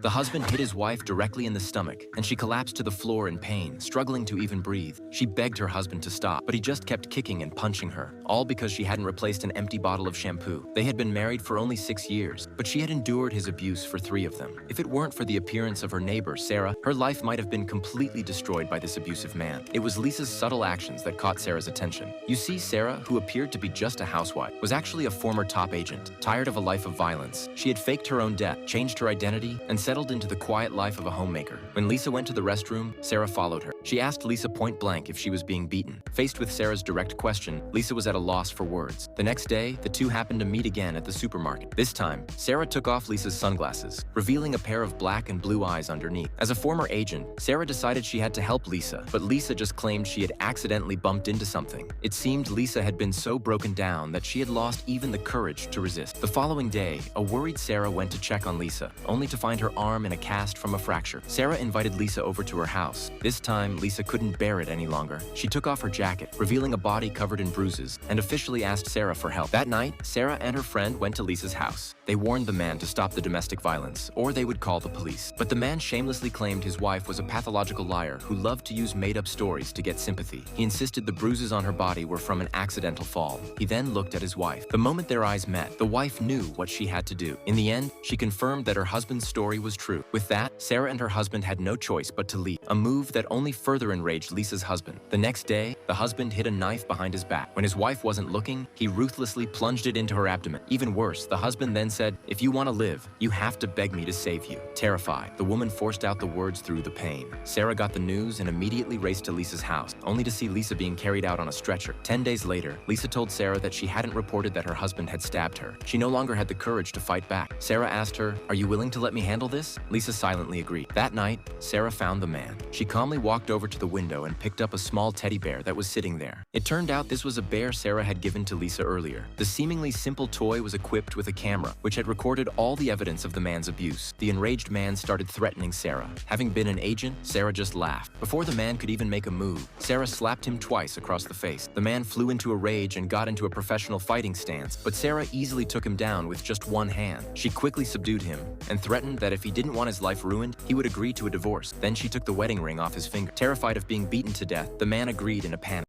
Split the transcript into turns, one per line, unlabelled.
The husband hit his wife directly in the stomach, and she collapsed to the floor in pain, struggling to even breathe. She begged her husband to stop, but he just kept kicking and punching her, all because she hadn't replaced an empty bottle of shampoo. They had been married for only 6 years, but she had endured his abuse for 3 of them. If it weren't for the appearance of her neighbor, Sarah, her life might have been completely destroyed by this abusive man. It was Lisa's subtle actions that caught Sarah's attention. You see, Sarah, who appeared to be just a housewife, was actually a former top agent, tired of a life of violence. She had faked her own death, changed her identity, and settled into the quiet life of a homemaker. When Lisa went to the restroom, Sarah followed her. She asked Lisa point blank if she was being beaten. Faced with Sarah's direct question, Lisa was at a loss for words. The next day, the two happened to meet again at the supermarket. This time, Sarah took off Lisa's sunglasses, revealing a pair of black and blue eyes underneath. As a former agent, Sarah decided she had to help Lisa, but Lisa just claimed she had accidentally bumped into something. It seemed Lisa had been so broken down that she had lost even the courage to resist. The following day, a worried Sarah went to check on Lisa, only to find her arm in a cast from a fracture. Sarah invited Lisa over to her house. This time, Lisa couldn't bear it any longer. She took off her jacket, revealing a body covered in bruises, and officially asked Sarah for help. That night, Sarah and her friend went to Lisa's house. They warned the man to stop the domestic violence, or they would call the police. But the man shamelessly claimed his wife was a pathological liar who loved to use made-up stories to get sympathy. He insisted the bruises on her body were from an accidental fall. He then looked at his wife. The moment their eyes met, the wife knew what she had to do. In the end, she confirmed that her husband's story was true. With that, Sarah and her husband had no choice but to leave, a move that only further enraged Lisa's husband. The next day, the husband hid a knife behind his back. When his wife wasn't looking, he ruthlessly plunged it into her abdomen. Even worse, the husband then said, "If you want to live, you have to beg me to save you." Terrified, the woman forced out the words through the pain. Sarah got the news and immediately raced to Lisa's house, only to see Lisa being carried out on a stretcher. 10 days later, Lisa told Sarah that she hadn't reported that her husband had stabbed her. She no longer had the courage to fight back. Sarah asked her, "Are you willing to let me handle this?" Lisa silently agreed. That night, Sarah found the man. She calmly walked over to the window and picked up a small teddy bear that was sitting there. It turned out this was a bear Sarah had given to Lisa earlier. The seemingly simple toy was equipped with a camera, which had recorded all the evidence of the man's abuse. The enraged man started threatening Sarah. Having been an agent, Sarah just laughed. Before the man could even make a move, Sarah slapped him twice across the face. The man flew into a rage and got into a professional fighting stance, but Sarah easily took him down with just one hand. She quickly subdued him and threatened that if he didn't want his life ruined, he would agree to a divorce. Then she took the wedding ring off his finger. Terrified of being beaten to death, the man agreed in a panic.